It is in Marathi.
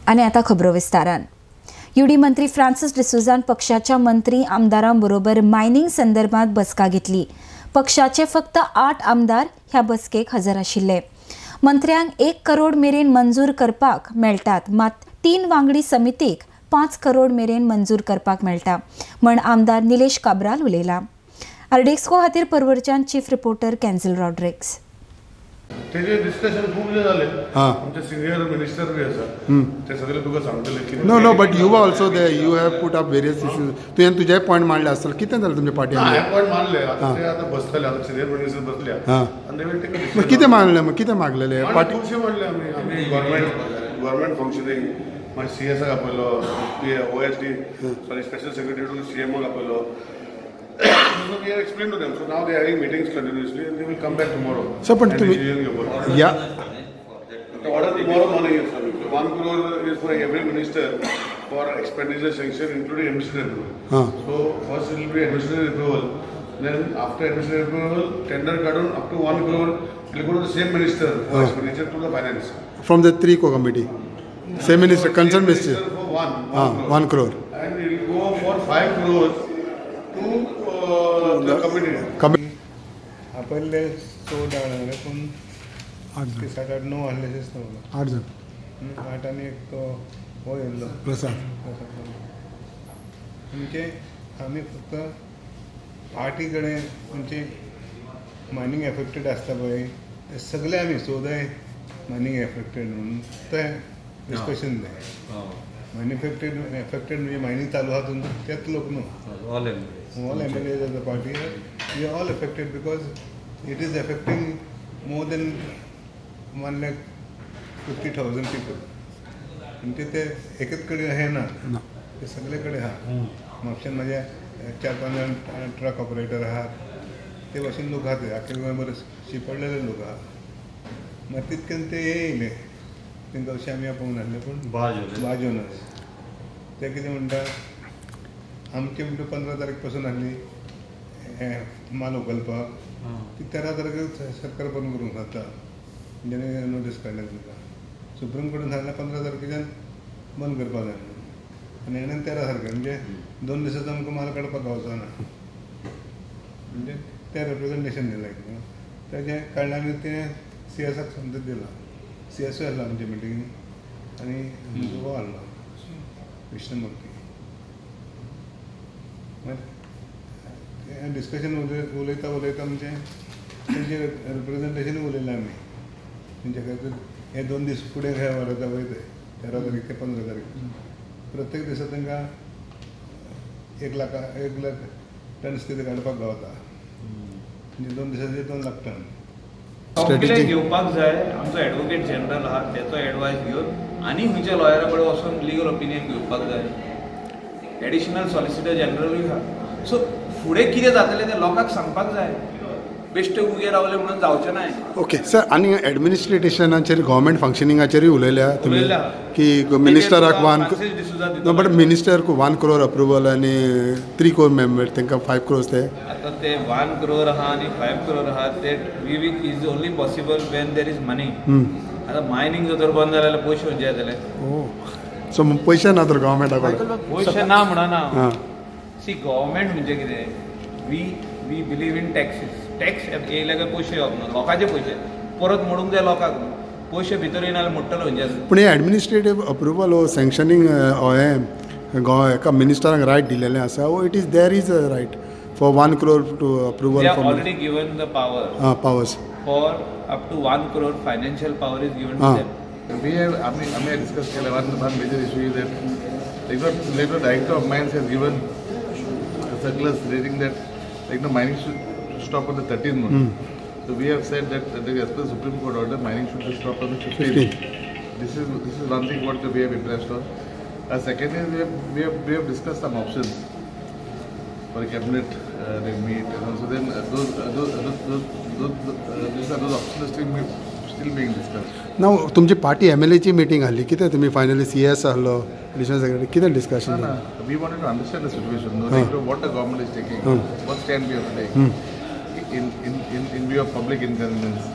आनी आतां खबरो विस्तारान. युडी मंत्री फ्रांसीस डिसोजान पक्षाच्या मंत्री आमदारांबरोबर मायनिंग संदर्भात बसका घेतली. पक्षाचे फक्त 8 आमदार ह्या बसकेक हजर आशिल्ले. मंत्र्यांक 1 करोड मेरेन मंजूर करपाक मेळटात, मात 3 वांगडी समितीक 5 करोड मेरेन मंजूर करपाक मेळटा म्हण आमदार निलेश काब्राल उलयला. आरडीएक्सको खातीर परवरच्यान चीफ रिपोर्टर कॅन्झल रॉड्रिक्स. तेजे डिस्कशन खूप झाले. आमचे सिनियर मिनिस्टर बी आसा, ते सगळे तुका सांगतले की no but you also they you have put up various issues. तुवें तुजे पॉयंट मांडले आसतले. कितें जालें तुमच्या पार्टी? हांवें पॉयंट मांडले. आतां बसतले, आतां सिनियर मिनिस्टर बसल्या आनी they will take a decision. कितें मांडलें? कितें मागलेले पार्टी? खुबशे मांडले आमी गव्हर्नमेंट फंक्शनिंग मागीर सीएसाक आपयलो, OSD sorry special secretary to सीएमओक आपयलो. So we have explained to them. So now they are having meetings continuously and they will come back tomorrow. So, but yeah. The order tomorrow morning is coming. So 1 crore is for every minister for expenditure sanction, including administrative approval. So first it will be administrative approval. Then after administrative approval, tender cardon up to 1 crore will go to the same minister for expenditure to the finance. From the 3 co-committee. Same minister, concerned minister. For 1 crore. And it will go for 5 crores to the committee. आपले 14 हाडले पूण 8 9 आहलेच नव्हतं. 8 जण. 8 आनी एक तो हो येयल्लो प्रसाद. म्हणजे आमी फक्त पार्टी कडेन म्हणजे मायनींग एफेक्टेड आसता पळय ते सगळे आमी सोदाय मायनींग एफेक्टेड म्हणून तें डिस्कशन जाय. मायनींग एफेक्टेड म्हणजे मायनींग चालू आहा तेच लोक न्हू. all MLAs of the party, we are all affected because it is affecting more than 1,50,000 people. म्हणजे ते एकच कडेन हे ना, ते सगळे कडेन आहा. म्हापशान माझ्या 4-5 जाण ट्रक ऑपरेटर आहात, ते भाशेन लोक आहात. आख्या गोंयभर शिपडलेले लोक आहात. मागीर तितक्यान ते येयले तांकां अशें आमी आपोवंक नासले पूण बाजोनस ते कितें म्हणटा आमचे म्हणजे 15 तारीख पासून आसली माल उखलपाक ती 13 तारखेक सरकार बंद करूंक जाता. जेणे नोटीस काडल्यात तुका सुप्रीम कोर्टान सांगलें 15 तारखेच्यान बंद करपाक जाय म्हणून. आनी हेणें 13 तारखेर म्हणजे 2 दिसांचो आमकां माल काडपाक गावचो ना. म्हणजे तें रिप्रेझेंटेशन दिलां तेजें कारणान तें सीएसाक समजूत दिला. सीएसू आसलो आमचे मिटिंगेक आनी हो आहलो कृष्णमूर्ती. डिस्कशन उलयता म्हणजे तेंचे रिप्रेझेंटेशन उलयलें आमी तेंचे खातीर हे 2 दीस फुडें हे व्हरता वयता 13 तारीख ते 15 तारीख. प्रत्येक दिसा तांकां 1 लाख टन्स कितें काडपाक गावता. म्हणजे 2 दिसांचे 2 लाख टन. स्ट्रॅटेजी घेवपाक जाय. आमचो एडवोकेट जनरल आहा तेचो एडवायस घेवन आनी खंयच्या लॉयरा कडेन वचून लिगल ओपिनियन घेवपाक जाय. एडिशनल सॉलिसिटर जनरलूय आहा. सो फुडें कितें जातलें तें लोकांक सांगपाक जाय. बेश्टे उगे रावले म्हणून जावचें नाय. Okay sir. आनी एडमिनिस्ट्रेशनाचेर गव्हर्मेंट फंक्शनिंगाचेरय उलयल्या तुमी की मिनिस्टराक 1 बट मिनिस्टर 1 करोड अप्रुवल आनी 3 करोड मेंबर तांकां 5 करोड ते आतां ते 1 करोड आहा आनी 5 करोड आहा ते we is only possible when there is money. आतां मायनींग जर बंद जालें जाल्यार पयशे खंयचे येतले? सो पयशे ना तर गव्हर्मेंटा कडेन? पयशे ना म्हणना. सी गव्हर्मेंट म्हणजे कितें we believe in taxes. Tax येयले काय पयशे येवप ना. लोकांचे पयशे परत मोडूंक जाय लोकांक. पयशे भितर येना जाल्यार मोडटलो खंयचे. पूण हे एडमिनिस्ट्रेटीव अप्रुवल हो सँक्शनींग हे एका मिनिस्टराक रायट दिलेलें आसा. Oh it is there is a right for 1 crore to approval. Already given the powers for up to 1 crore financial power is given to them. We have discussed one major issue is that the Director of Mines has given a circular stating that mining should stop on the 13th month. So we have said that as per the Supreme Court order, mining should be stopped on the 15th. This is one thing what we have impressed on. Second is we have discussed some options for a cabinet meet, and also then those options still being discussed. नाव तुमची पार्टी MLAची मीटिंग आसली. कितें तुमी फायनली CS आहलो एडिशनल सेक्रेटरी कितें discussion? We wanted to understand the situation, what the government is taking, what stand we are taking in view of public inconvenience.